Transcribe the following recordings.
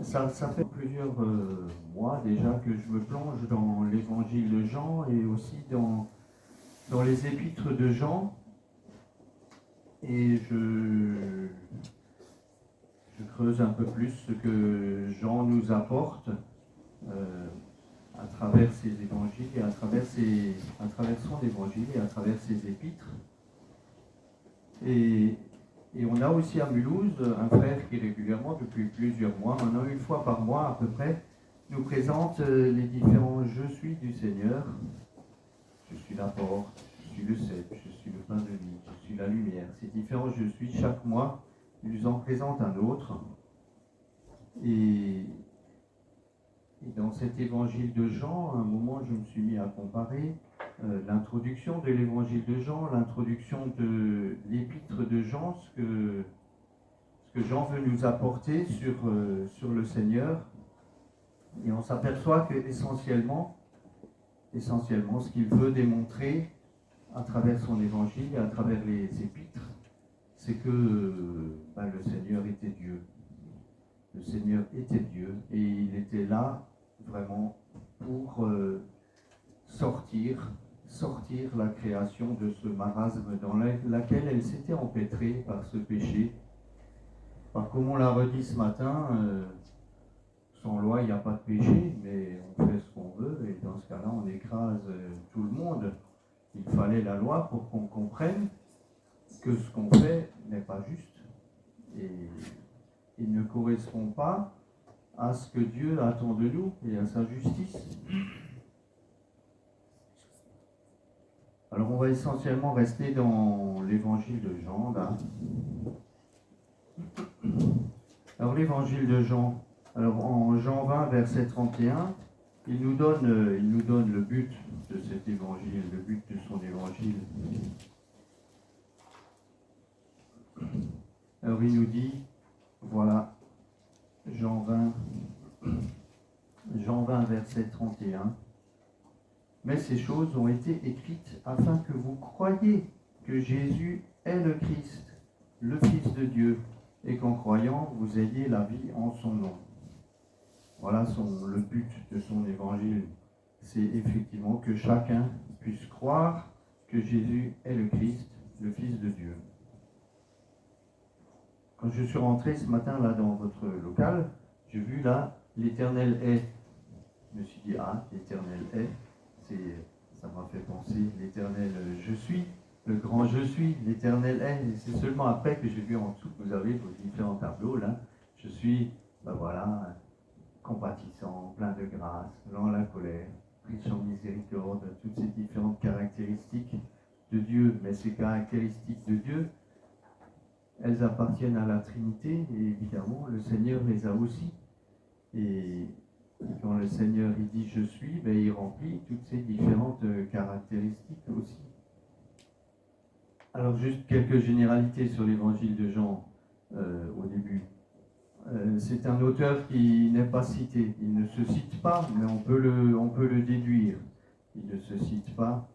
Ça fait plusieurs mois déjà que je me plonge dans l'évangile de Jean et aussi dans les épîtres de Jean. Et je creuse un peu plus ce que Jean nous apporte à travers ses évangiles et à travers son évangile et à travers ses épîtres. Et on a aussi à Mulhouse un frère qui régulièrement, depuis plusieurs mois, maintenant une fois par mois à peu près, nous présente les différents « je suis » du Seigneur. Je suis la porte, je suis le cep, je suis le pain de vie, je suis la lumière. Ces différents « je suis », chaque mois, il nous en présente un autre. Et dans cet évangile de Jean, à un moment, je me suis mis à comparer l'introduction de l'évangile de Jean, l'introduction de l'épître de Jean, ce que Jean veut nous apporter sur le Seigneur. Et on s'aperçoit que essentiellement, ce qu'il veut démontrer à travers son évangile et à travers les épîtres, c'est que le Seigneur était Dieu. Le Seigneur était Dieu et il était là vraiment pour sortir la création de ce marasme dans laquelle elle s'était empêtrée par ce péché. Comme on l'a redit ce matin, sans loi, il n'y a pas de péché, mais on fait ce qu'on veut, et dans ce cas-là, on écrase tout le monde. Il fallait la loi pour qu'on comprenne que ce qu'on fait n'est pas juste, et il ne correspond pas à ce que Dieu attend de nous et à sa justice. Alors on va essentiellement rester dans l'évangile de Jean, là. Alors l'évangile de Jean, en Jean 20, verset 31, il nous donne le but de cet évangile, le but de son évangile. Alors il nous dit, voilà, Jean 20, verset 31, « Mais ces choses ont été écrites afin que vous croyiez que Jésus est le Christ, le Fils de Dieu, et qu'en croyant, vous ayez la vie en son nom. » Voilà le but de son évangile. C'est effectivement que chacun puisse croire que Jésus est le Christ, le Fils de Dieu. Quand je suis rentré ce matin là dans votre local, j'ai vu là l'Éternel est. Je me suis dit, l'Éternel est, ça m'a fait penser, l'Éternel je suis, le grand je suis, l'Éternel est. Et c'est seulement après que j'ai vu en dessous que vous avez vos différents tableaux là. Je suis, compatissant, plein de grâce, lent à la colère, riche en miséricorde, toutes ces différentes caractéristiques de Dieu. Mais ces caractéristiques de Dieu, elles appartiennent à la Trinité, et évidemment, le Seigneur les a aussi. Et quand le Seigneur il dit « je suis », il remplit toutes ces différentes caractéristiques aussi. Alors juste quelques généralités sur l'évangile de Jean au début. C'est un auteur qui n'est pas cité. Il ne se cite pas, mais on peut le déduire. Il ne se cite pas,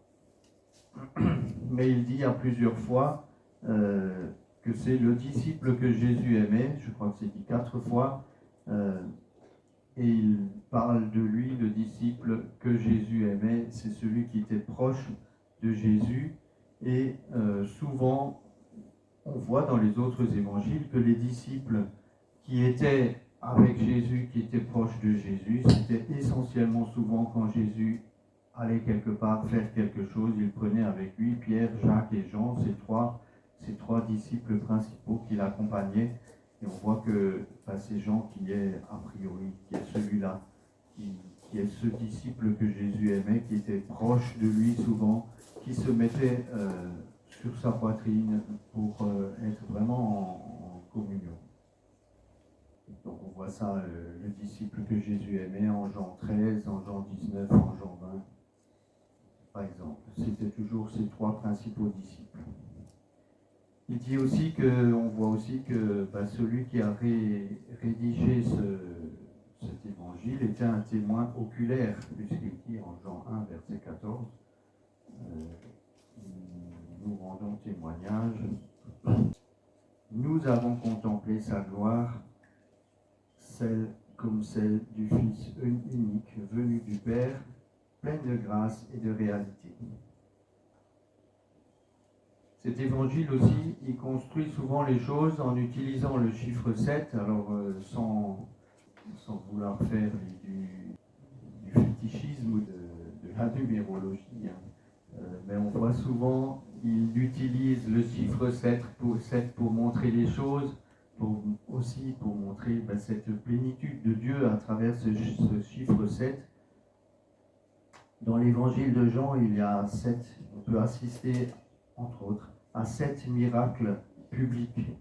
mais il dit à plusieurs fois que c'est le disciple que Jésus aimait. Je crois que c'est dit 4 fois. Et il parle de lui, le disciple que Jésus aimait. C'est celui qui était proche de Jésus. Et souvent, on voit dans les autres évangiles que les disciples qui étaient avec Jésus, qui étaient proches de Jésus, c'était essentiellement souvent quand Jésus allait quelque part faire quelque chose, il prenait avec lui Pierre, Jacques et Jean, ces trois disciples principaux qui l'accompagnaient. Et on voit que c'est Jean qui est a priori, qui est celui-là, qui est ce disciple que Jésus aimait, qui était proche de lui souvent, qui se mettait sur sa poitrine pour être vraiment en communion. Donc on voit ça, le disciple que Jésus aimait en Jean 13, en Jean 19, en Jean 20, par exemple. C'était toujours ces 3 principaux disciples. Il dit aussi on voit aussi que celui qui a rédigé cet évangile était un témoin oculaire, puisqu'il dit en Jean 1, verset 14, nous rendons témoignage, nous avons contemplé sa gloire, celle comme celle du Fils unique venu du Père, pleine de grâce et de réalité. Cet évangile aussi, il construit souvent les choses en utilisant le chiffre 7, alors sans vouloir faire du fétichisme ou de la numérologie, mais on voit souvent, il utilise le chiffre 7 pour montrer les choses, aussi pour montrer cette plénitude de Dieu à travers ce chiffre 7. Dans l'évangile de Jean, il y a 7, on peut assister, entre autres, à 7 miracles publics.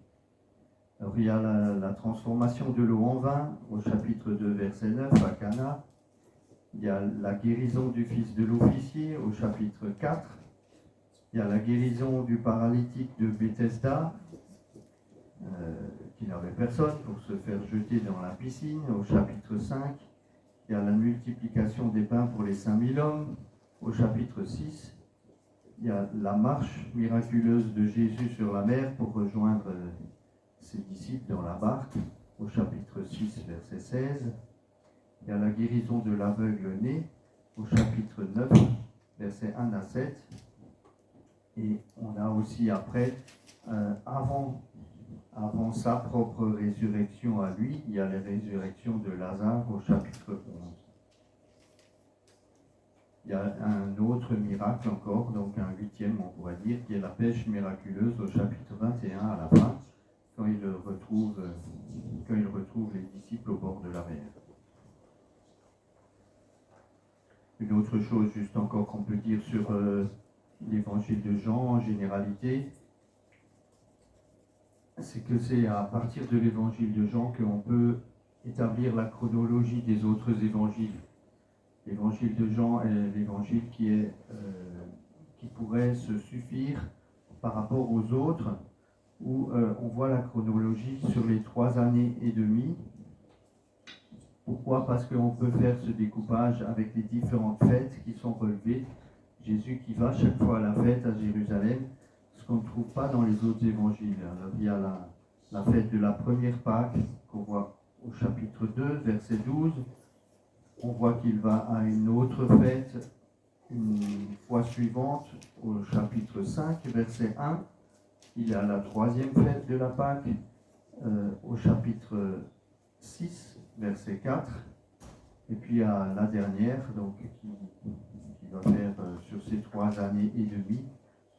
Alors, il y a la transformation de l'eau en vin, au chapitre 2, verset 9, à Cana. Il y a la guérison du fils de l'officier, au chapitre 4. Il y a la guérison du paralytique de Bethesda, qui n'avait personne pour se faire jeter dans la piscine, au chapitre 5. Il y a la multiplication des pains pour les 5000 hommes, au chapitre 6. Il y a la marche miraculeuse de Jésus sur la mer pour rejoindre ses disciples dans la barque, au chapitre 6, verset 16. Il y a la guérison de l'aveugle-né, au chapitre 9, versets 1 à 7. Et on a aussi après, avant sa propre résurrection à lui, il y a la résurrection de Lazare au chapitre 11. Il y a un autre miracle encore, donc un 8e on pourrait dire, qui est la pêche miraculeuse au chapitre 21 à la fin, quand il retrouve les disciples au bord de la mer. Une autre chose juste encore qu'on peut dire sur l'évangile de Jean en généralité, c'est que c'est à partir de l'évangile de Jean qu'on peut établir la chronologie des autres évangiles. L'évangile de Jean est l'évangile qui pourrait se suffire par rapport aux autres, où on voit la chronologie sur les 3 années et demie. Pourquoi ? Parce qu'on peut faire ce découpage avec les différentes fêtes qui sont relevées. Jésus qui va chaque fois à la fête à Jérusalem, ce qu'on ne trouve pas dans les autres évangiles. Alors, il y a la fête de la première Pâque qu'on voit au chapitre 2, verset 12. On voit qu'il va à une autre fête une fois suivante au chapitre 5, verset 1. Il y a la 3e fête de la Pâque au chapitre 6, verset 4. Et puis à la dernière, donc qui va faire sur ces 3 années et demie,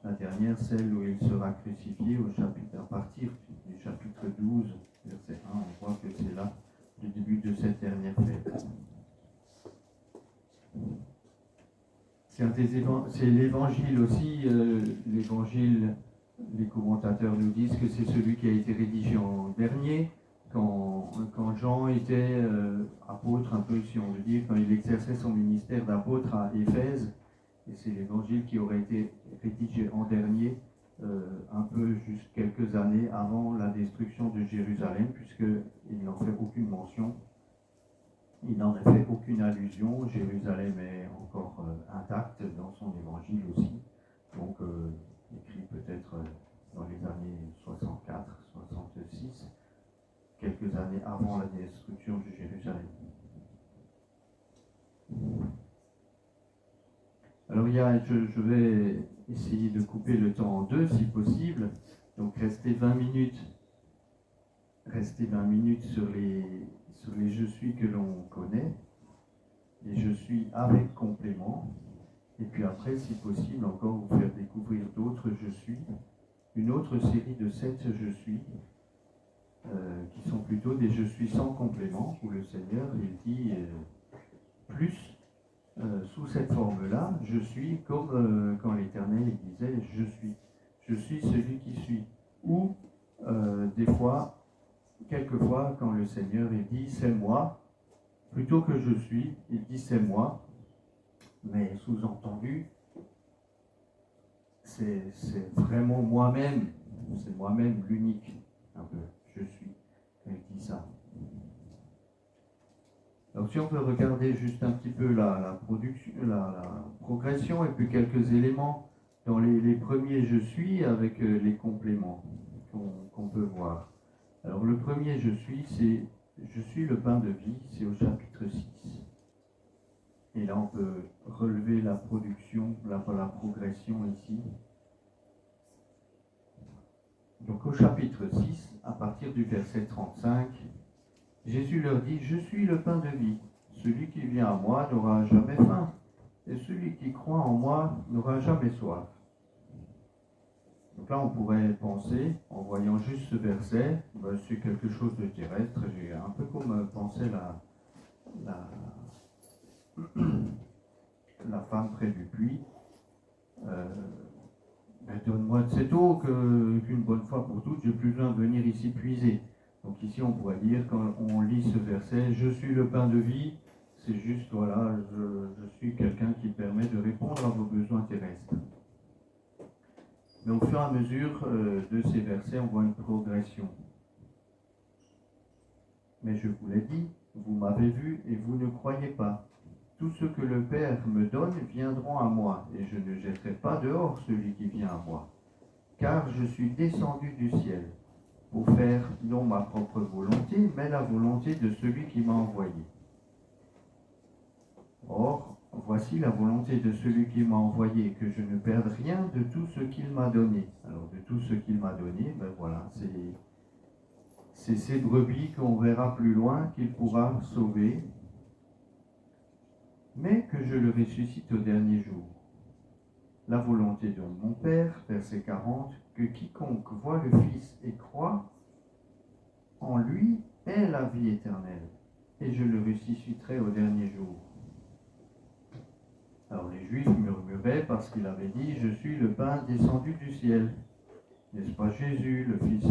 la dernière, celle où il sera crucifié à partir du chapitre 12, verset 1. On voit que c'est là le début de cette dernière fête. C'est l'évangile aussi, l'évangile, les commentateurs nous disent que c'est celui qui a été rédigé en dernier, quand Jean était apôtre, un peu si on veut dire, quand il exerçait son ministère d'apôtre à Éphèse, et c'est l'évangile qui aurait été rédigé en dernier, un peu juste quelques années avant la destruction de Jérusalem, puisqu'il n'en fait aucune mention. Il n'en a fait aucune allusion. Jérusalem est encore intacte dans son évangile aussi. Donc, écrit peut-être dans les années 64, 66, quelques années avant la destruction de Jérusalem. Alors, je vais essayer de couper le temps en deux si possible. Donc, rester 20 minutes sur les je suis que l'on connaît, les je suis avec complément, et puis après, si possible, encore vous faire découvrir d'autres je suis, une autre série de 7 je suis, qui sont plutôt des je suis sans complément, où le Seigneur il dit plus sous cette forme-là, je suis comme quand l'Éternel il disait je suis celui qui suis, ou quelquefois, quand le Seigneur il dit c'est moi, plutôt que je suis, il dit c'est moi, mais sous-entendu, c'est vraiment moi-même, c'est moi-même l'unique, un peu, je suis, quand il dit ça. Alors si on peut regarder juste un petit peu la progression et puis quelques éléments dans les premiers je suis avec les compléments qu'on peut voir. Alors le premier je suis, c'est Je suis le pain de vie, c'est au chapitre 6. Et là, on peut relever la production, la progression ici. Donc au chapitre 6, à partir du verset 35, Jésus leur dit, « Je suis le pain de vie. Celui qui vient à moi n'aura jamais faim, et celui qui croit en moi n'aura jamais soif. » Donc là, on pourrait penser, en voyant juste ce verset, c'est quelque chose de terrestre. J'ai un peu comme pensait la femme près du puits. Donne-moi de cette eau qu'une bonne fois pour toutes, j'ai plus besoin de venir ici puiser. Donc ici, on pourrait dire, quand on lit ce verset, « Je suis le pain de vie », c'est juste, voilà, je suis quelqu'un qui permet de répondre à vos besoins terrestres. Mais au fur et à mesure de ces versets, on voit une progression. Mais je vous l'ai dit, vous m'avez vu et vous ne croyez pas. Tout ce que le Père me donne viendront à moi, et je ne jetterai pas dehors celui qui vient à moi. Car je suis descendu du ciel, pour faire non ma propre volonté, mais la volonté de celui qui m'a envoyé. Or, voici la volonté de celui qui m'a envoyé, que je ne perde rien de tout ce qu'il m'a donné. Alors, de tout ce qu'il m'a donné, voilà, c'est ces brebis qu'on verra plus loin qu'il pourra sauver, mais que je le ressuscite au dernier jour. La volonté de mon Père, verset 40, que quiconque voit le Fils et croit en lui ait la vie éternelle, et je le ressusciterai au dernier jour. Alors les Juifs murmuraient parce qu'il avait dit « Je suis le pain descendu du ciel ». N'est-ce pas Jésus, le fils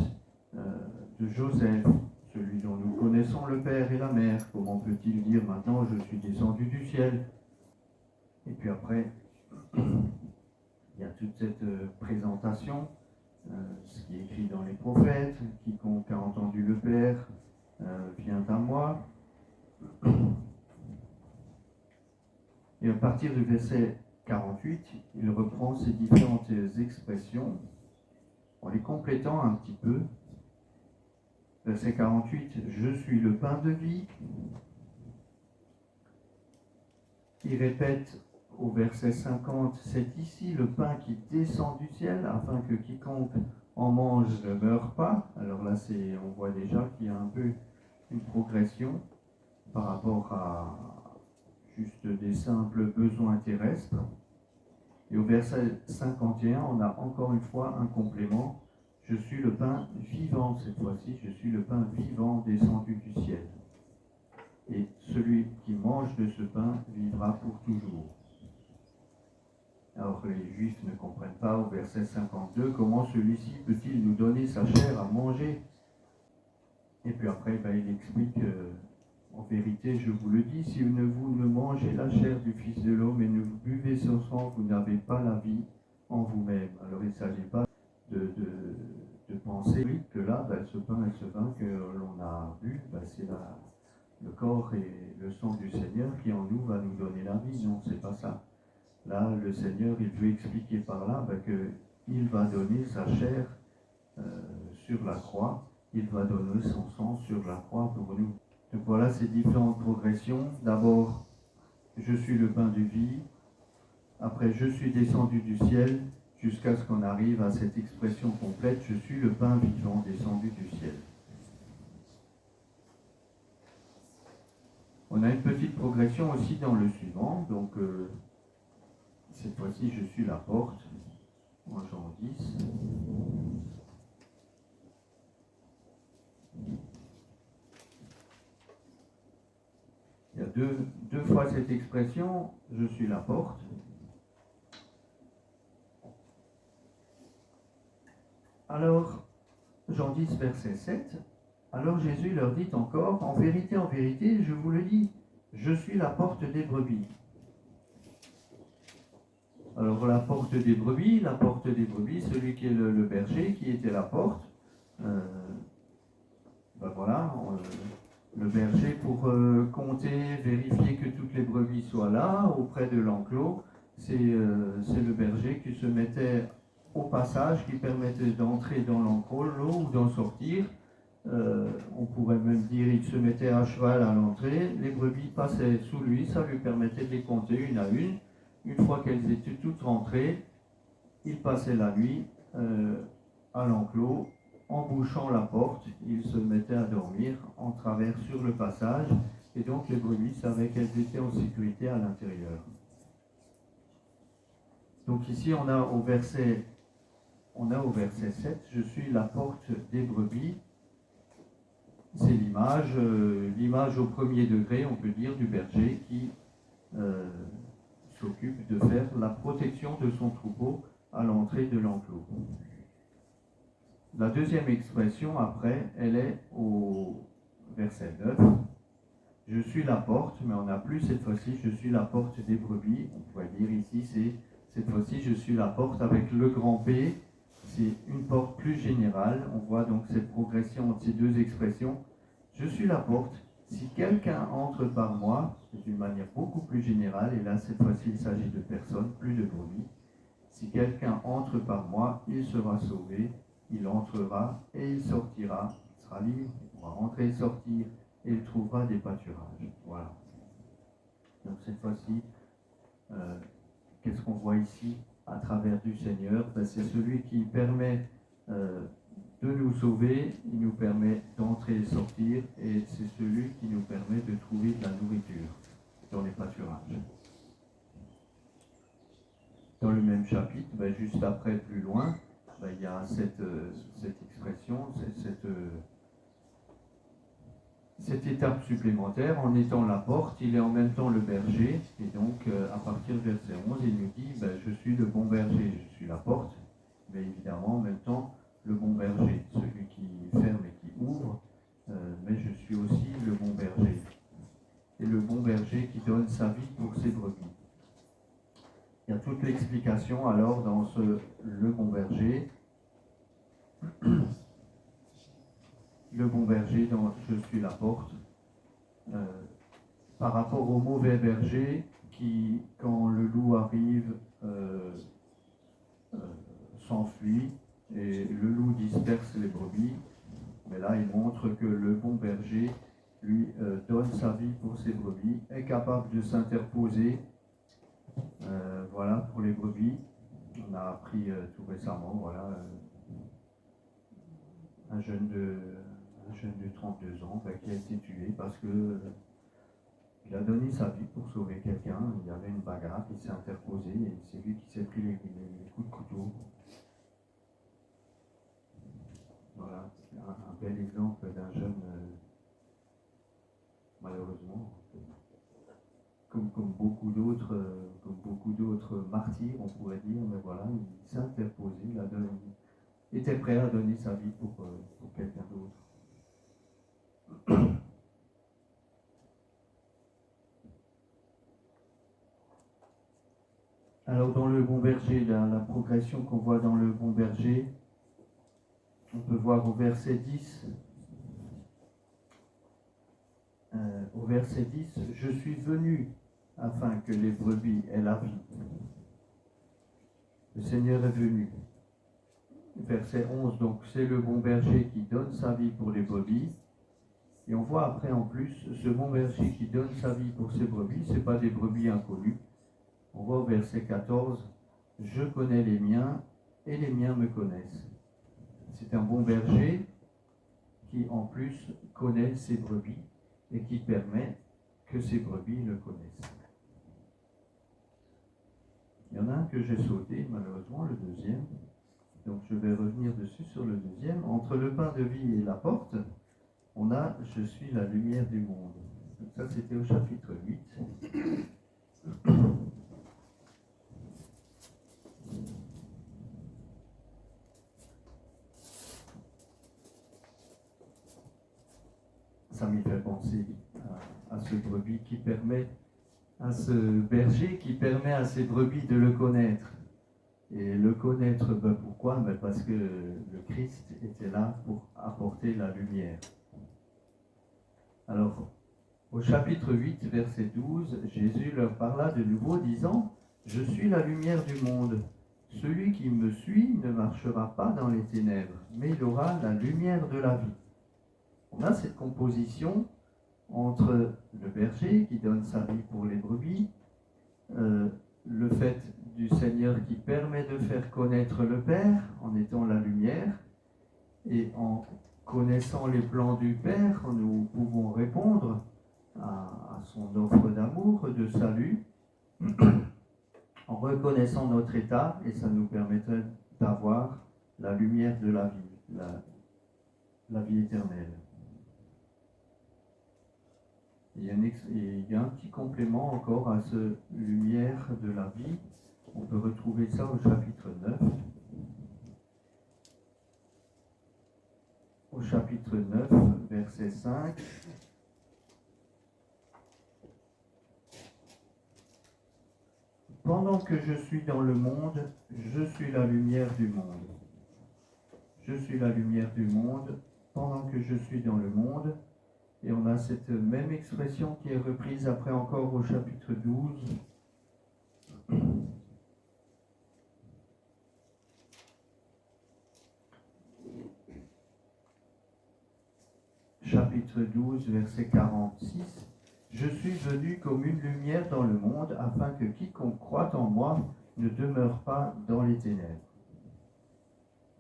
de Joseph, celui dont nous connaissons le Père et la Mère? Comment peut-il dire maintenant « Je suis descendu du ciel » ? Et puis après, il y a toute cette présentation, ce qui est écrit dans les prophètes, « Quiconque a entendu le Père vient à moi ». Et à partir du verset 48, il reprend ces différentes expressions en les complétant un petit peu. Verset 48, « Je suis le pain de vie ». Il répète au verset 50, « C'est ici le pain qui descend du ciel, afin que quiconque en mange ne meure pas ». Alors là, on voit déjà qu'il y a un peu une progression par rapport à juste des simples besoins terrestres. Et au verset 51, on a encore une fois un complément. Je suis le pain vivant, cette fois-ci, je suis le pain vivant descendu du ciel. Et celui qui mange de ce pain vivra pour toujours. Alors les Juifs ne comprennent pas au verset 52 comment celui-ci peut-il nous donner sa chair à manger. Et puis après, il explique en vérité, je vous le dis, si vous ne mangez la chair du Fils de l'homme et ne vous buvez son sang, vous n'avez pas la vie en vous-même. Alors il ne s'agit pas de penser que là, ce pain et ce vin que l'on a bu, c'est le corps et le sang du Seigneur qui en nous va nous donner la vie. Non, c'est pas ça. Là, le Seigneur, il veut expliquer par là qu'il va donner sa chair sur la croix, il va donner son sang sur la croix pour nous. Donc voilà ces différentes progressions. D'abord, je suis le pain de vie. Après, je suis descendu du ciel, jusqu'à ce qu'on arrive à cette expression complète, je suis le pain vivant descendu du ciel. On a une petite progression aussi dans le suivant. Donc, cette fois-ci, je suis la porte, en Jean 10. Il y a deux fois cette expression, je suis la porte. Alors, Jean 10, verset 7, alors Jésus leur dit encore, en vérité, je vous le dis, je suis la porte des brebis. Alors la porte des brebis, celui qui est le berger, qui était la porte, le berger pour compter, vérifier que toutes les brebis soient là, auprès de l'enclos, c'est le berger qui se mettait au passage, qui permettait d'entrer dans l'enclos ou d'en sortir, on pourrait même dire il se mettait à cheval à l'entrée, les brebis passaient sous lui, ça lui permettait de les compter une à une. Une fois qu'elles étaient toutes rentrées, il passait la nuit à l'enclos, en bouchant la porte, il se mettait à dormir en travers sur le passage, et donc les brebis savaient qu'elles étaient en sécurité à l'intérieur. Donc ici on a au verset 7, je suis la porte des brebis. C'est l'image au premier degré, on peut dire, du berger qui s'occupe de faire la protection de son troupeau à l'entrée de l'enclos. La deuxième expression, après, elle est au verset 9. Je suis la porte, mais on n'a plus cette fois-ci, je suis la porte des brebis. On pourrait dire ici, c'est cette fois-ci, je suis la porte avec le grand P. C'est une porte plus générale. On voit donc cette progression entre ces deux expressions. Je suis la porte. Si quelqu'un entre par moi, c'est d'une manière beaucoup plus générale, et là, cette fois-ci, il s'agit de personnes, plus de brebis. Si quelqu'un entre par moi, il sera sauvé. Il entrera et il sortira. Il sera libre, il pourra rentrer et sortir, et il trouvera des pâturages. Voilà. Donc cette fois-ci, qu'est-ce qu'on voit ici à travers du Seigneur? C'est celui qui permet de nous sauver, il nous permet d'entrer et sortir, et c'est celui qui nous permet de trouver de la nourriture dans les pâturages. Dans le même chapitre, juste après, plus loin, il y a cette expression, cette étape supplémentaire. En étant la porte, il est en même temps le berger. Et donc, à partir du verset 11, il nous dit, je suis le bon berger, je suis la porte, mais évidemment, en même temps, le bon berger, celui qui ferme et qui ouvre, mais je suis aussi le bon berger. Et le bon berger qui donne sa vie pour ses brebis. Il y a toute l'explication alors dans le bon berger. Le bon berger dans je suis la porte. Par rapport au mauvais berger qui, quand le loup arrive, s'enfuit et le loup disperse les brebis. Mais là, il montre que le bon berger, lui, donne sa vie pour ses brebis, est capable de s'interposer. Voilà, pour les brebis. On a appris tout récemment, voilà, un jeune de 32 ans qui a été tué parce que il a donné sa vie pour sauver quelqu'un. Il y avait une bagarre, il s'est interposé et c'est lui qui s'est pris les coups de couteau. Voilà, un bel exemple d'un jeune, malheureusement, comme beaucoup d'autres martyrs, on pourrait dire, mais voilà, il s'est interposé, il était prêt à donner sa vie pour quelqu'un d'autre. Alors dans le bon berger, la progression qu'on voit dans le bon berger, on peut voir au verset 10, je suis venu afin que les brebis aient la vie. Le Seigneur est venu. Verset 11, donc c'est le bon berger qui donne sa vie pour les brebis. Et on voit après en plus, ce bon berger qui donne sa vie pour ses brebis, ce n'est pas des brebis inconnues. On voit au verset 14, je connais les miens et les miens me connaissent. C'est un bon berger qui en plus connaît ses brebis et qui permet que ses brebis le connaissent. Il y en a un que j'ai sauté, malheureusement, le deuxième. Donc je vais revenir dessus sur le deuxième. Entre le pain de vie et la porte, on a « Je suis la lumière du monde ». Donc ça, c'était au chapitre 8. Ça m'y fait penser à ce brebis qui permet, à ce berger qui permet à ses brebis de le connaître. Et le connaître, pourquoi? Parce que le Christ était là pour apporter la lumière. Alors, au chapitre 8, verset 12, Jésus leur parla de nouveau, disant « Je suis la lumière du monde. Celui qui me suit ne marchera pas dans les ténèbres, mais il aura la lumière de la vie. » on a cette composition entre le berger qui donne sa vie pour les brebis, le fait du Seigneur qui permet de faire connaître le Père en étant la lumière, et en connaissant les plans du Père, nous pouvons répondre à son offre d'amour, de salut, en reconnaissant notre état, et ça nous permettrait d'avoir la lumière de la vie, la vie éternelle. Il y a un petit complément encore à ce lumière de la vie. On peut retrouver ça au chapitre 9. Au chapitre 9, verset 5. Pendant que je suis dans le monde, je suis la lumière du monde. Je suis la lumière du monde pendant que je suis dans le monde. Et on a cette même expression qui est reprise après encore au chapitre 12. Chapitre 12, verset 46. Je suis venu comme une lumière dans le monde, afin que quiconque croit en moi ne demeure pas dans les ténèbres.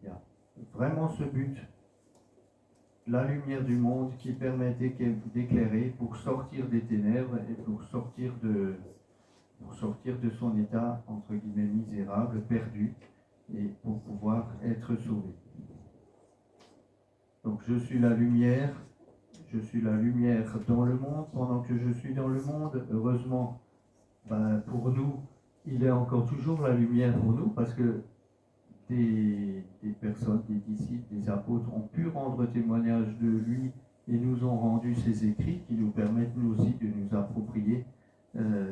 Il y a vraiment ce but. La lumière du monde qui permet d'éclairer pour sortir des ténèbres et pour sortir de son état, entre guillemets, misérable, perdu, et pour pouvoir être sauvé. Donc je suis la lumière dans le monde pendant que je suis dans le monde. Heureusement, pour nous, il est encore toujours la lumière pour nous, parce que des personnes, des disciples, des apôtres ont pu rendre témoignage de lui et nous ont rendu ces écrits qui nous permettent nous aussi de nous approprier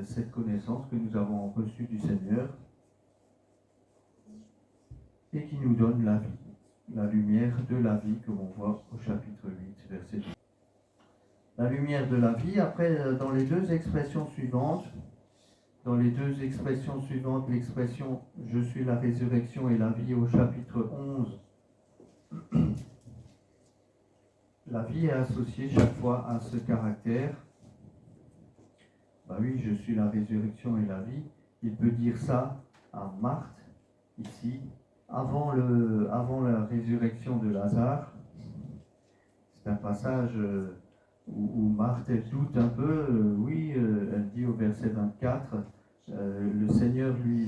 cette connaissance que nous avons reçue du Seigneur et qui nous donne la vie, la lumière de la vie, comme on voit au chapitre 8, verset 2. La lumière de la vie, après, dans les deux expressions suivantes, l'expression « Je suis la résurrection et la vie » au chapitre 11, la vie est associée chaque fois à ce caractère. Oui, je suis la résurrection et la vie. Il peut dire ça à Marthe, ici, avant la résurrection de Lazare. C'est un passage où Marthe elle doute un peu. Elle dit au verset 24, le Seigneur lui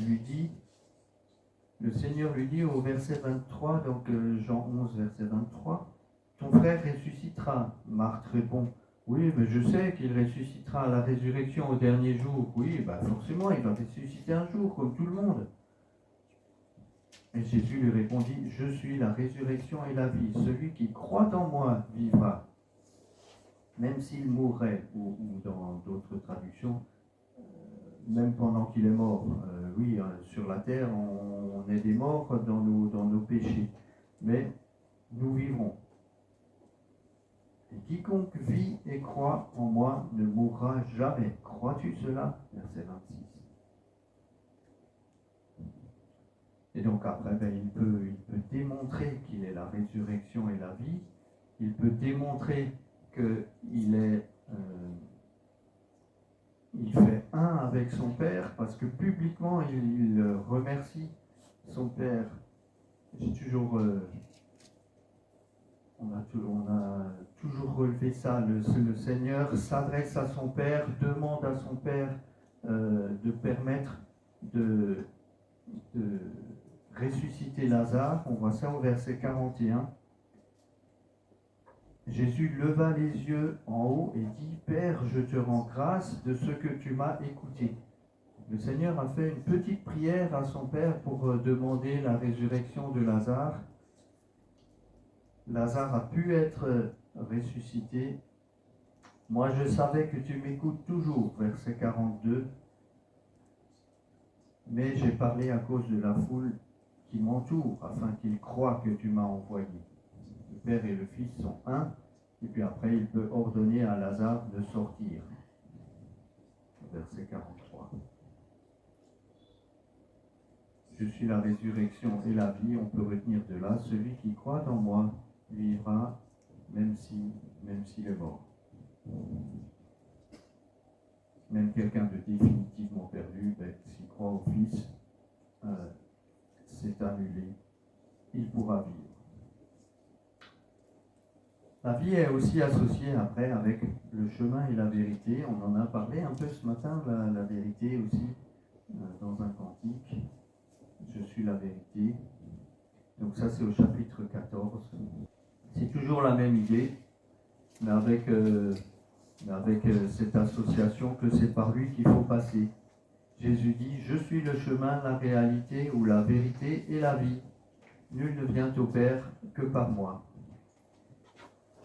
dit au verset 23, donc Jean 11, verset 23, ton frère ressuscitera. Marthe répond, oui, mais je sais qu'il ressuscitera à la résurrection au dernier jour. Oui, forcément, il va ressusciter un jour, comme tout le monde. Et Jésus lui répondit, je suis la résurrection et la vie. Celui qui croit en moi vivra, même s'il mourrait, ou dans d'autres traductions, même pendant qu'il est mort. Sur la terre, on est des morts dans nos péchés. Mais nous vivrons. Et quiconque vit et croit en moi ne mourra jamais. Crois-tu cela? Verset 26. Et donc après, il peut démontrer qu'il est la résurrection et la vie. Il peut démontrer qu'il est... il fait un avec son Père, parce que publiquement, il remercie son Père. J'ai toujours... on a toujours relevé ça. Le Seigneur s'adresse à son Père, demande à son Père de permettre de ressusciter Lazare. On voit ça au verset 41. Jésus leva les yeux en haut et dit, Père, je te rends grâce de ce que tu m'as écouté. Le Seigneur a fait une petite prière à son Père pour demander la résurrection de Lazare. Lazare a pu être ressuscité. Moi, je savais que tu m'écoutes toujours, verset 42. Mais j'ai parlé à cause de la foule qui m'entoure, afin qu'ils croient que tu m'as envoyé. Le Père et le Fils sont un, et puis après, il peut ordonner à Lazare de sortir. Verset 43. Je suis la résurrection et la vie, on peut retenir de là, celui qui croit en moi vivra même s'il est mort. Même quelqu'un de définitivement perdu, s'il croit au Fils, c'est annulé. Il pourra vivre. La vie est aussi associée après avec le chemin et la vérité. On en a parlé un peu ce matin, la vérité aussi, dans un cantique. Je suis la vérité. Donc ça c'est au chapitre 14. C'est toujours la même idée, mais avec cette association que c'est par lui qu'il faut passer. Jésus dit, je suis le chemin, la réalité ou la vérité et la vie. Nul ne vient au Père que par moi.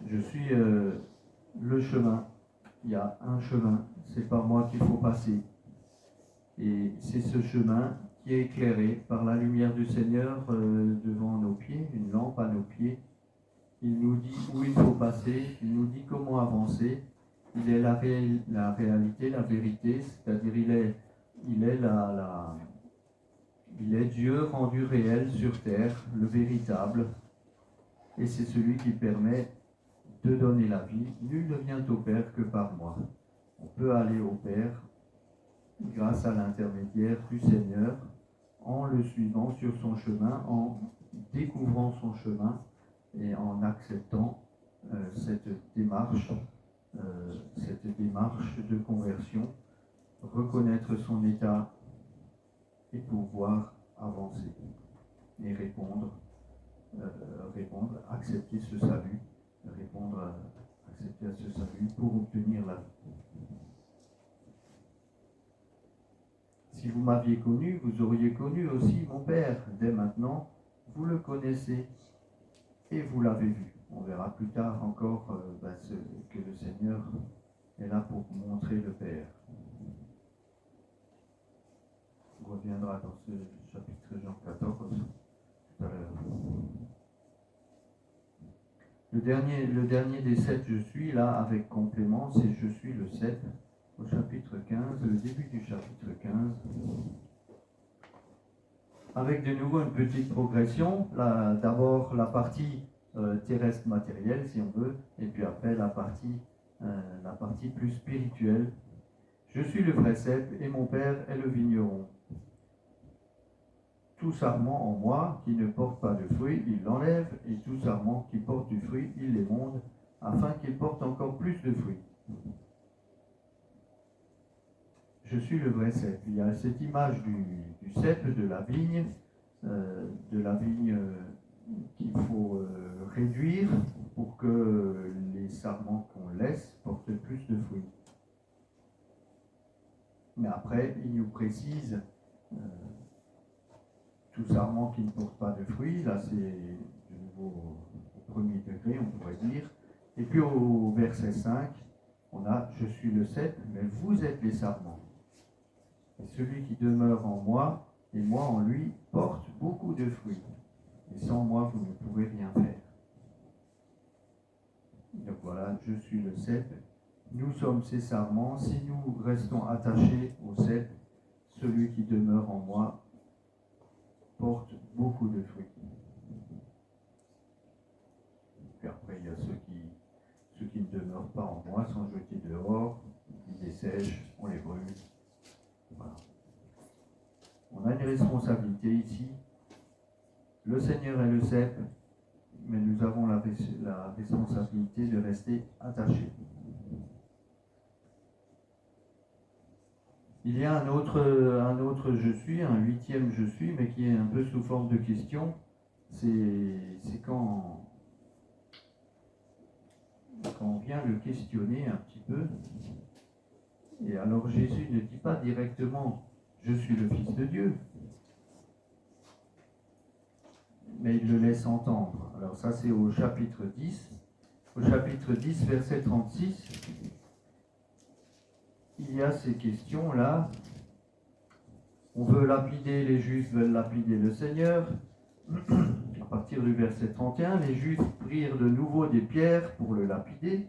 Je suis le chemin. Il y a un chemin, c'est par moi qu'il faut passer. Et c'est ce chemin qui est éclairé par la lumière du Seigneur devant nos pieds, une lampe à nos pieds. Il nous dit où il faut passer, il nous dit comment avancer. Il est la réalité, la vérité, c'est-à-dire il est Dieu rendu réel sur terre, le véritable. Et c'est celui qui permet de donner la vie. Nul ne vient au Père que par moi. On peut aller au Père grâce à l'intermédiaire du Seigneur, en le suivant sur son chemin, en découvrant son chemin et en acceptant cette démarche de conversion, reconnaître son état et pouvoir avancer et répondre, accepter ce salut, accepter à ce salut pour obtenir la vie. Si vous m'aviez connu, vous auriez connu aussi mon Père. Dès maintenant, vous le connaissez et vous l'avez vu. On verra plus tard encore que le Seigneur est là pour montrer le Père. On reviendra dans ce chapitre Jean 14 tout à l'heure. Le dernier des 7 je suis, là, avec complément, c'est je suis le 7, au chapitre 15, le début du chapitre 15. Avec de nouveau une petite progression, d'abord la partie terrestre matérielle, si on veut, et puis après la partie plus spirituelle. Je suis le vrai cep et mon père est le vigneron. Tout sarment en moi qui ne porte pas de fruit, il l'enlève, et tout sarment qui porte du fruit, il l'émonde, afin qu'il porte encore plus de fruits. Je suis le vrai cep. Il y a cette image du cep, de la vigne qu'il faut réduire pour que les sarments qu'on laisse portent plus de fruits. Mais après, il nous précise tout sarment qui ne porte pas de fruits, là c'est de nouveau au premier degré, on pourrait dire. Et puis au verset 5, on a « Je suis le cep, mais vous êtes les sarments. Et celui qui demeure en moi, et moi en lui, porte beaucoup de fruits. Et sans moi, vous ne pouvez rien faire. » Donc voilà, je suis le cep. Nous sommes ces sarments. Si nous restons attachés au cep, celui qui demeure en moi porte beaucoup de fruits. Puis après, il y a ceux qui ne demeurent pas en moi sont jetés dehors, ils dessèchent, on les brûle. Voilà. On a une responsabilité ici. Le Seigneur est le cep, mais nous avons la responsabilité de rester attachés. Il y a un autre je suis, un 8e je suis, mais qui est un peu sous forme de question. C'est quand on vient le questionner un petit peu. Et alors Jésus ne dit pas directement « Je suis le Fils de Dieu », mais il le laisse entendre. Alors ça c'est au chapitre 10. Au chapitre 10, verset 36, il y a ces questions-là. On veut lapider, les Juifs veulent lapider le Seigneur. À partir du verset 31, les Juifs prirent de nouveau des pierres pour le lapider.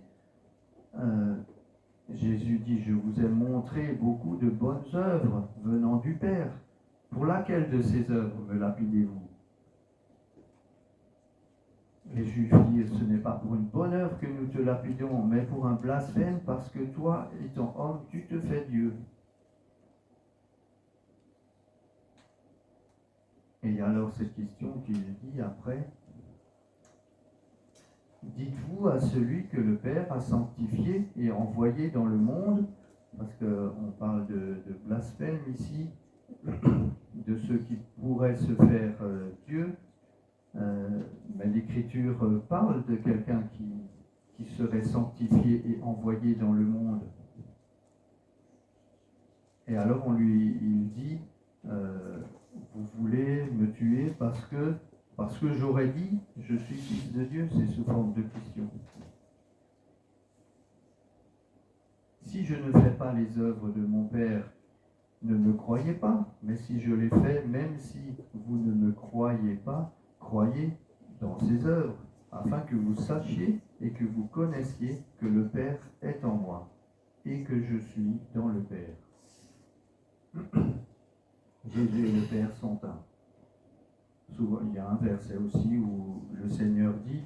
Jésus dit, je vous ai montré beaucoup de bonnes œuvres venant du Père. Pour laquelle de ces œuvres me lapidez-vous? Les Juifs dirent, ce n'est pas pour une bonne œuvre que nous te lapidons, mais pour un blasphème, parce que toi, étant homme, tu te fais Dieu. Et il y a alors cette question qu'il dit après. Dites-vous à celui que le Père a sanctifié et envoyé dans le monde, parce qu'on parle de blasphème ici, de ceux qui pourraient se faire Dieu, mais l'Écriture parle de quelqu'un qui serait sanctifié et envoyé dans le monde. Et alors il dit, vous voulez me tuer parce que j'aurais dit, je suis fils de Dieu, c'est sous forme de question. Si je ne fais pas les œuvres de mon Père, ne me croyez pas, mais si je les fais, même si vous ne me croyez pas, croyez dans ses œuvres, afin que vous sachiez et que vous connaissiez que le Père est en moi, et que je suis dans le Père. Jésus et le Père sont un. Souvent, il y a un verset aussi où le Seigneur dit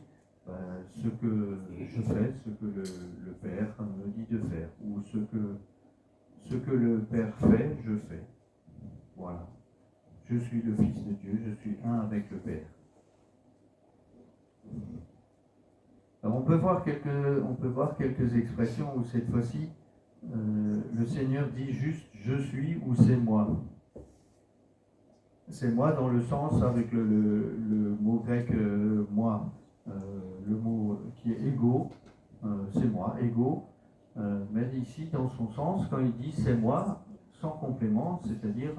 ce que je fais, ce que le Père me dit de faire, ou ce que le Père fait, je fais. Voilà. Je suis le Fils de Dieu, je suis un avec le Père. Alors on peut voir quelques expressions où cette fois-ci, le Seigneur dit juste « je suis » ou « c'est moi ». C'est moi dans le sens avec le mot grec moi, le mot qui est ego, c'est moi, ego, mais ici dans son sens, quand il dit c'est moi, sans complément, c'est-à-dire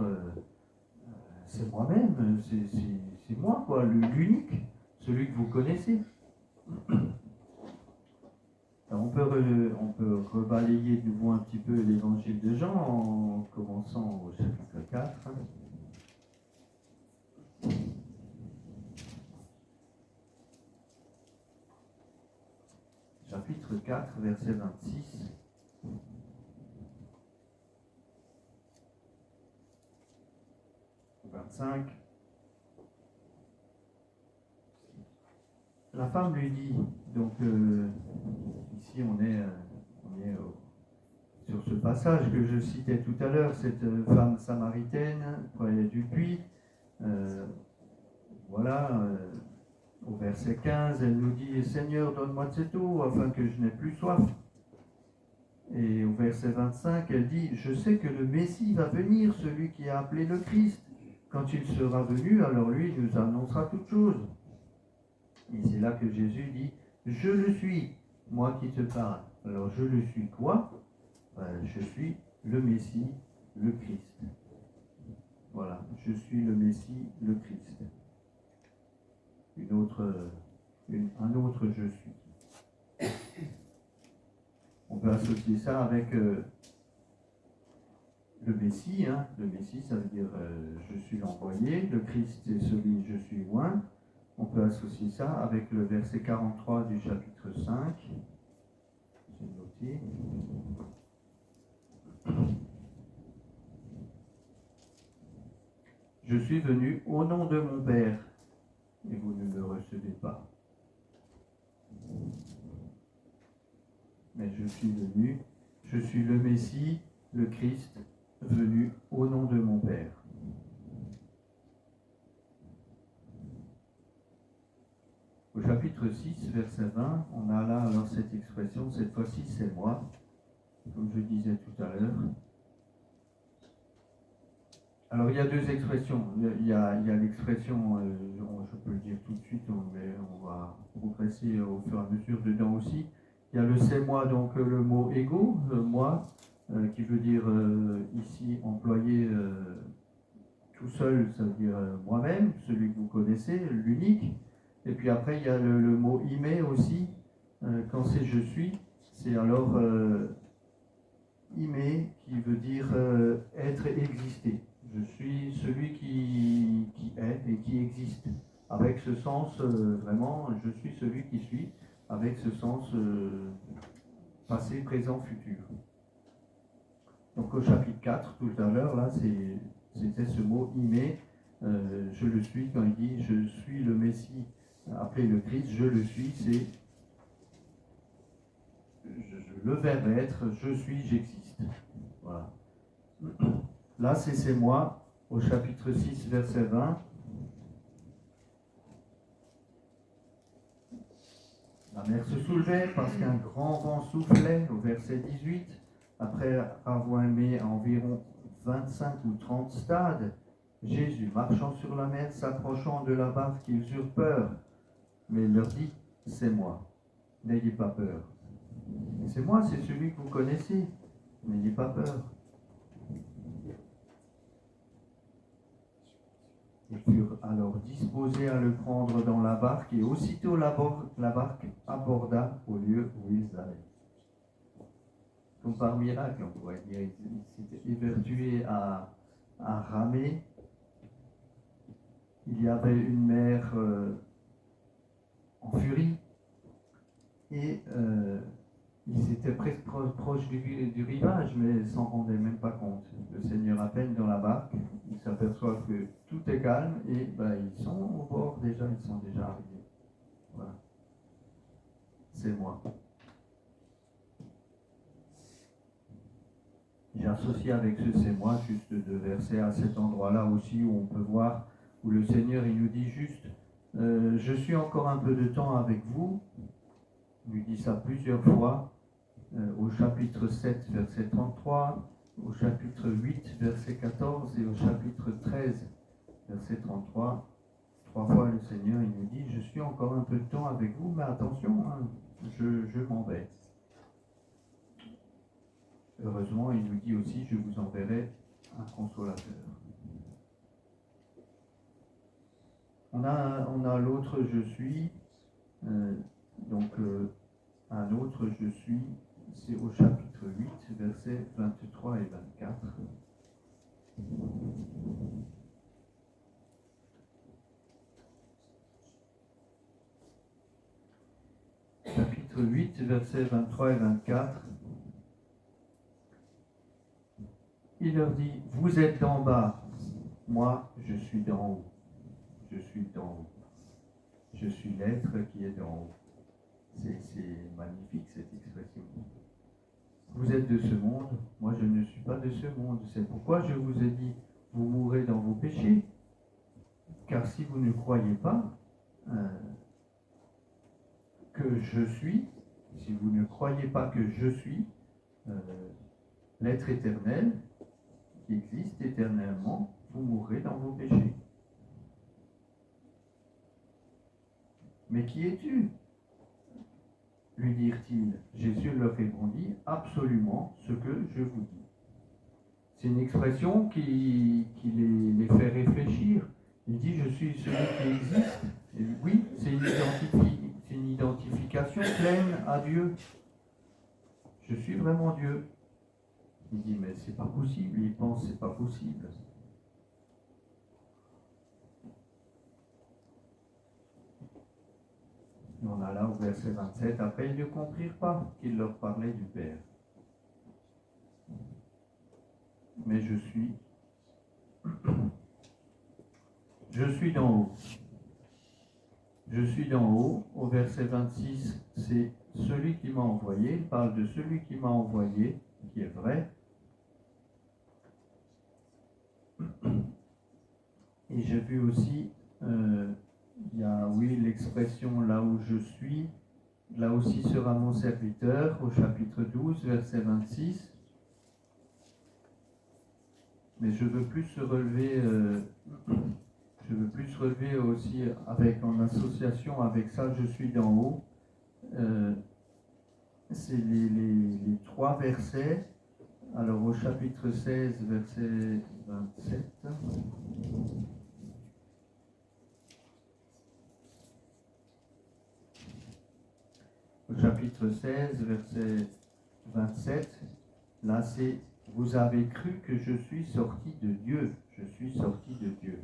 c'est moi-même, c'est moi, quoi, l'unique, celui que vous connaissez. Alors on peut rebalayer de nouveau un petit peu l'évangile de Jean en commençant au chapitre 4. Chapitre 4, verset 26. Au 25. La femme lui dit, donc ici on est sur ce passage que je citais tout à l'heure, cette femme samaritaine près du puits, au verset 15, elle nous dit « Seigneur, donne-moi de cette eau, afin que je n'ai plus soif. » Et au verset 25, elle dit « Je sais que le Messie va venir, celui qui est appelé le Christ. Quand il sera venu, alors lui nous annoncera toutes choses. » Et c'est là que Jésus dit « Je le suis, moi qui te parle. » Alors je le suis quoi? Je suis le Messie, le Christ. Voilà, je suis le Messie, le Christ. Un autre je suis. On peut associer ça avec le Messie. Le Messie, ça veut dire je suis l'envoyé. Le Christ, c'est celui je suis loin. On peut associer ça avec le verset 43 du chapitre 5. J'ai noté. Je suis venu au nom de mon Père, et vous ne me recevez pas. Mais je suis venu, je suis le Messie, le Christ, venu au nom de mon Père. Au chapitre 6, verset 20, on a là alors cette expression, cette fois-ci c'est moi, comme je disais tout à l'heure. Alors il y a deux expressions. Il y a l'expression, je peux le dire tout de suite, mais on va progresser au fur et à mesure dedans aussi. Il y a le c'est moi, donc le mot ego, moi, qui veut dire ici employé tout seul, ça veut dire moi-même, celui que vous connaissez, l'unique. Et puis après il y a le mot ime aussi, quand c'est je suis, c'est alors ime qui veut dire être et exister. Je suis celui qui est et qui existe. Avec ce sens, vraiment, je suis celui qui suis, avec ce sens passé, présent, futur. Donc au chapitre 4, tout à l'heure, là, c'était ce mot ime, je le suis, quand il dit je suis le Messie, Appeler le Christ, je le suis, c'est le verbe être, je suis, j'existe. Voilà. Là, c'est moi, au chapitre 6, verset 20. La mer se soulevait parce qu'un grand vent soufflait, au verset 18. Après avoir aimé à environ 25 ou 30 stades, Jésus, marchant sur la mer, s'approchant de la barque, ils eurent peur. Mais il leur dit, c'est moi, n'ayez pas peur. C'est moi, c'est celui que vous connaissez, n'ayez pas peur. Ils furent alors disposés à le prendre dans la barque, et aussitôt la barque aborda au lieu où ils allaient. Comme par miracle, on pourrait dire, ils s'étaient évertués à ramer. Il y avait une mer en furie, et ils étaient presque proches du rivage, mais ils s'en rendaient même pas compte. Le Seigneur à peine dans la barque, ils s'aperçoivent que tout est calme, et ils sont au bord déjà, ils sont déjà arrivés. Voilà. C'est moi. J'associe avec ce c'est moi juste deux versets à cet endroit-là aussi où on peut voir, où le Seigneur il nous dit juste je suis encore un peu de temps avec vous. Il lui dit ça plusieurs fois au chapitre 7 verset 33, au chapitre 8 verset 14 et au chapitre 13 verset 33. Trois fois le Seigneur il nous dit je suis encore un peu de temps avec vous, mais attention, hein, je m'en vais. Heureusement, il nous dit aussi, je vous enverrai un consolateur. On a l'autre je suis, un autre je suis, c'est au chapitre 8, versets 23 et 24. Chapitre 8, versets 23 et 24. Il leur dit, vous êtes d'en bas, moi je suis d'en haut. Je suis d'en haut. Je suis l'être qui est d'en haut. C'est magnifique cette expression. Vous êtes de ce monde, moi je ne suis pas de ce monde. C'est pourquoi je vous ai dit, vous mourrez dans vos péchés. Car si vous ne croyez pas que je suis, si vous ne croyez pas que je suis l'être éternel, qui existe éternellement, vous mourrez dans vos péchés. Mais qui es-tu? Lui dirent-ils. Jésus leur répondit, absolument ce que je vous dis. C'est une expression qui les fait réfléchir. Il dit, je suis celui qui existe. Et oui, c'est une identification pleine à Dieu. Je suis vraiment Dieu. Il dit, mais c'est pas possible. Il pense, c'est pas possible. Et on a là au verset 27, après ils ne comprirent pas qu'il leur parlait du Père. Mais je suis d'en haut. Je suis d'en haut. Au verset 26, c'est celui qui m'a envoyé. Il parle de celui qui m'a envoyé, qui est vrai. Et j'ai vu aussi, il y a, oui, l'expression là où je suis, là aussi sera mon serviteur, au chapitre 12, verset 26. Mais je veux plus relever aussi en association avec ça, je suis d'en haut. C'est les trois versets. Alors au chapitre 16, verset 27. Au chapitre 16, verset 27, là c'est « Vous avez cru que je suis sorti de Dieu. Je suis sorti de Dieu. »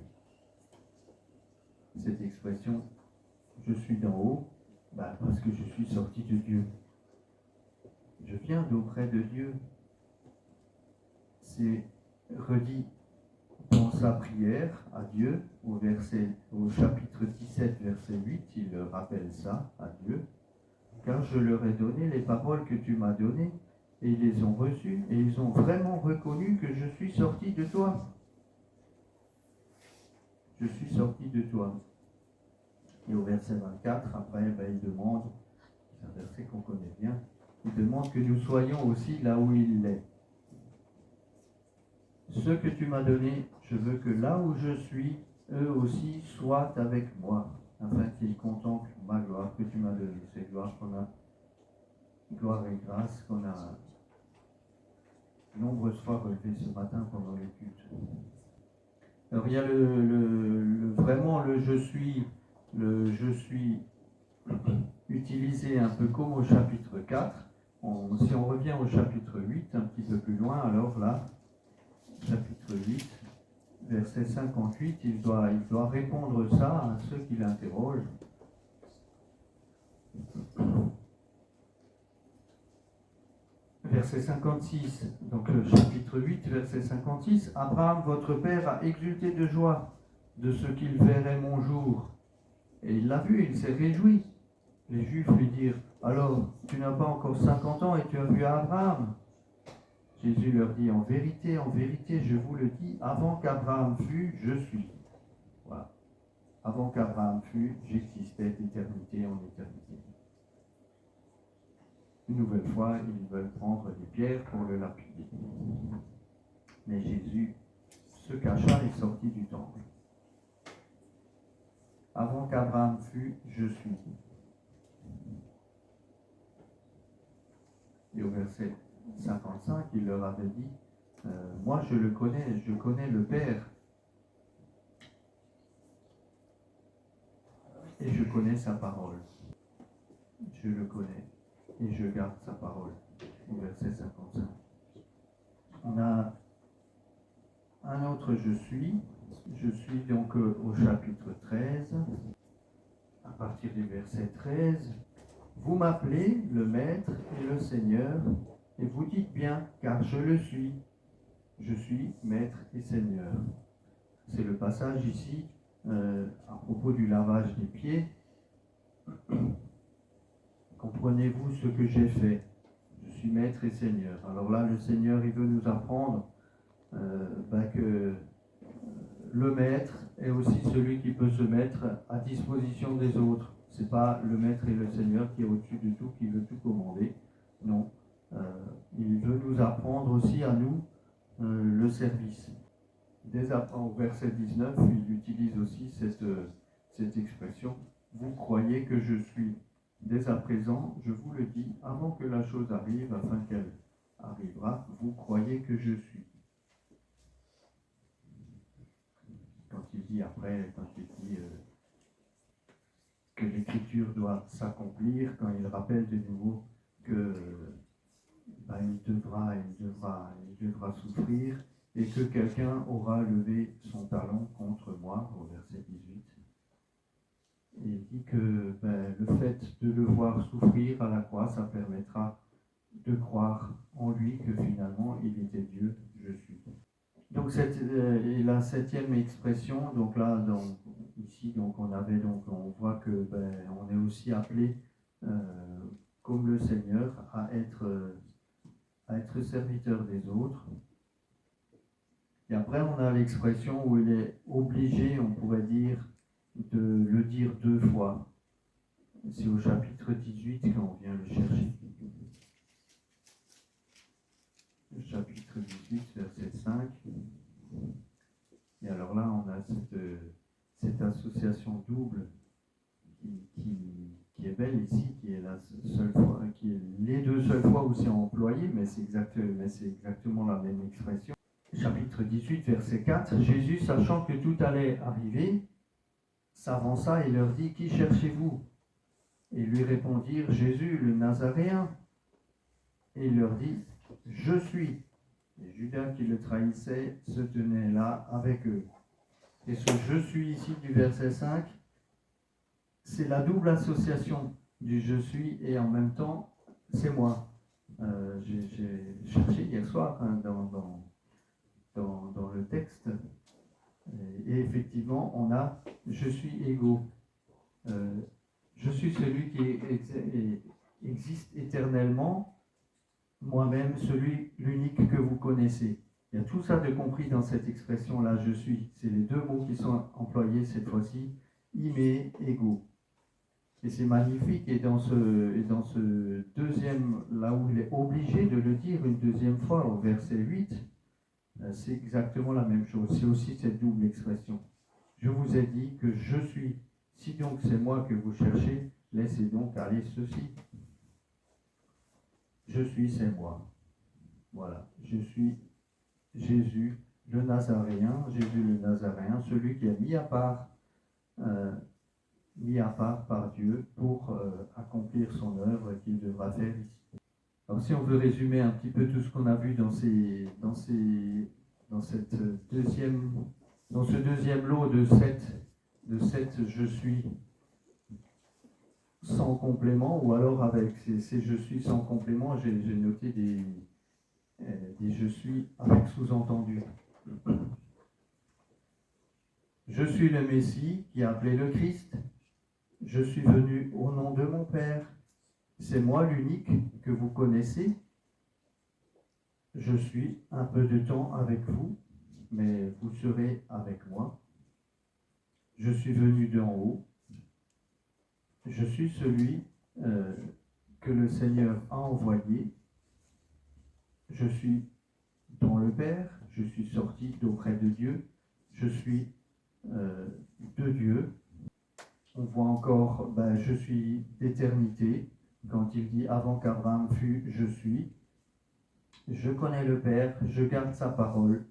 Cette expression « Je suis d'en haut », parce que je suis sorti de Dieu. Je viens d'auprès de Dieu. C'est redit dans sa prière à Dieu, au chapitre 17, verset 8, il rappelle ça à Dieu. Car je leur ai donné les paroles que tu m'as données, et ils les ont reçues, et ils ont vraiment reconnu que je suis sorti de toi. Je suis sorti de toi. Et au verset 24, après, il demande, c'est un verset qu'on connaît bien, il demande que nous soyons aussi là où il est. Ce que tu m'as donné, je veux que là où je suis, eux aussi soient avec moi, afin qu'ils contemplent ma gloire que tu m'as donnée. C'est gloire qu'on a, gloire et grâce qu'on a nombreuses fois relevé ce matin pendant les cultes. Alors il y a vraiment le je suis utilisé un peu comme au chapitre 4. Si on revient au chapitre 8, un petit peu plus loin, alors là, chapitre 8, verset 58, il doit répondre ça à ceux qui l'interrogent. Verset 56, donc le chapitre 8, verset 56, Abraham, votre père, a exulté de joie de ce qu'il verrait mon jour. Et il l'a vu, il s'est réjoui. Les Juifs lui dirent, alors, tu n'as pas encore 50 ans et tu as vu Abraham? Jésus leur dit, en vérité, je vous le dis, avant qu'Abraham fût, je suis. Voilà. Avant qu'Abraham fût, j'existais d'éternité en éternité. Une nouvelle fois, ils veulent prendre des pierres pour le lapider. Mais Jésus se cacha et sortit du temple. Avant qu'Abraham fût, je suis. Et au verset 55, il leur avait dit, moi je le connais, je connais le Père. Et je connais sa parole. Je le connais et je garde sa parole. Au verset 55. On a un autre je suis. Je suis donc au chapitre 13. À partir du verset 13. Vous m'appelez le Maître et le Seigneur, et vous dites bien, car je le suis. Je suis Maître et Seigneur. C'est le passage ici à propos du lavage des pieds. Comprenez-vous ce que j'ai fait? Je suis Maître et Seigneur. Alors là, le Seigneur, il veut nous apprendre que le Maître est aussi celui qui peut se mettre à disposition des autres. C'est pas le Maître et le Seigneur qui est au-dessus de tout, qui veut tout commander. Non. Il veut nous apprendre aussi à nous le service. Dès au verset 19, il utilise aussi cette expression. Vous croyez que je suis. Dès à présent, je vous le dis, avant que la chose arrive, afin qu'elle arrivera, vous croyez que je suis. Quand il dit après, quand il dit que l'écriture doit s'accomplir, quand il rappelle de nouveau que il devra souffrir et que quelqu'un aura levé son talon contre moi, au verset 18. Et il dit que le fait de le voir souffrir à la croix, ça permettra de croire en lui que finalement il était Dieu, je suis. Donc et la septième expression, donc là, ici, donc on voit que on est aussi appelé, comme le Seigneur, à être serviteur des autres. Et après, on a l'expression où il est obligé, on pourrait dire, de le dire deux fois. C'est au chapitre 18 quand on vient le chercher. Le chapitre 18, verset 5. Et alors là, on a cette association double qui est belle ici, qui est la seule fois, qui est les deux seules fois où c'est employé, mais c'est exactement la même expression. Chapitre 18, verset 4. Jésus, sachant que tout allait arriver, s'avança et leur dit, qui cherchez-vous? Et lui répondirent, Jésus, le Nazaréen. Et il leur dit, je suis. Et Judas qui le trahissait se tenait là avec eux. Et ce je suis ici du verset 5, c'est la double association du je suis et en même temps c'est moi. J'ai cherché hier soir dans le texte Et effectivement, on a « je suis égaux ». Je suis celui qui existe éternellement, moi-même, celui, l'unique que vous connaissez. Il y a tout ça de compris dans cette expression-là, je suis. C'est les deux mots qui sont employés cette fois-ci, imé, égaux. Et c'est magnifique, et dans ce deuxième, là où il est obligé de le dire une deuxième fois, au verset 8, c'est exactement la même chose. C'est aussi cette double expression. Je vous ai dit que je suis. Si donc c'est moi que vous cherchez, laissez donc aller ceci. Je suis, c'est moi. Voilà. Je suis Jésus, le Nazaréen, Jésus le Nazaréen, celui qui est mis à part par Dieu pour accomplir son œuvre qu'il devra faire ici. Alors si on veut résumer un petit peu tout ce qu'on a vu dans ce deuxième lot de sept je suis sans complément, ou alors avec ces je suis sans complément, j'ai noté des je suis avec sous-entendu. Je suis le Messie qui est appelé le Christ. Je suis venu au nom de mon Père. C'est moi l'unique que vous connaissez. Je suis un peu de temps avec vous, mais vous serez avec moi. Je suis venu d'en haut. Je suis celui que le Seigneur a envoyé. Je suis dans le Père. Je suis sorti d'auprès de Dieu. Je suis de Dieu. On voit encore, je suis d'éternité. Quand il dit avant qu'Abraham fût, je suis. Je connais le Père, je garde sa parole.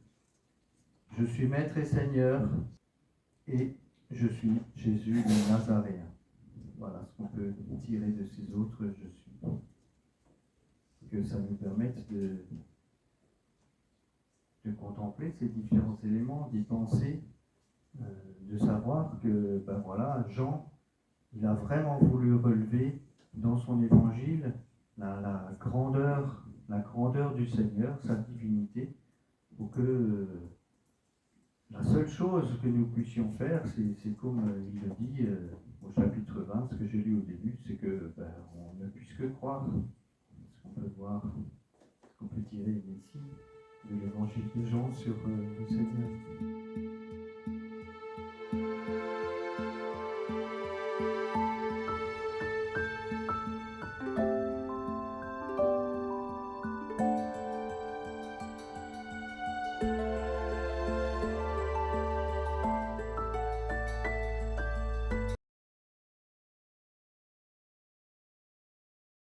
Je suis maître et Seigneur, et je suis Jésus le Nazaréen. Voilà ce qu'on peut tirer de ces autres je suis. Que ça nous permette de contempler ces différents éléments, d'y penser, de savoir que, Jean, il a vraiment voulu relever dans son évangile la grandeur du Seigneur, sa divinité, pour que la seule chose que nous puissions faire, c'est comme il le dit au chapitre 20, ce que j'ai lu au début, c'est que on ne puisse que croire. Ce qu'on peut voir, ce qu'on peut tirer ici de l'évangile de Jean sur le Seigneur.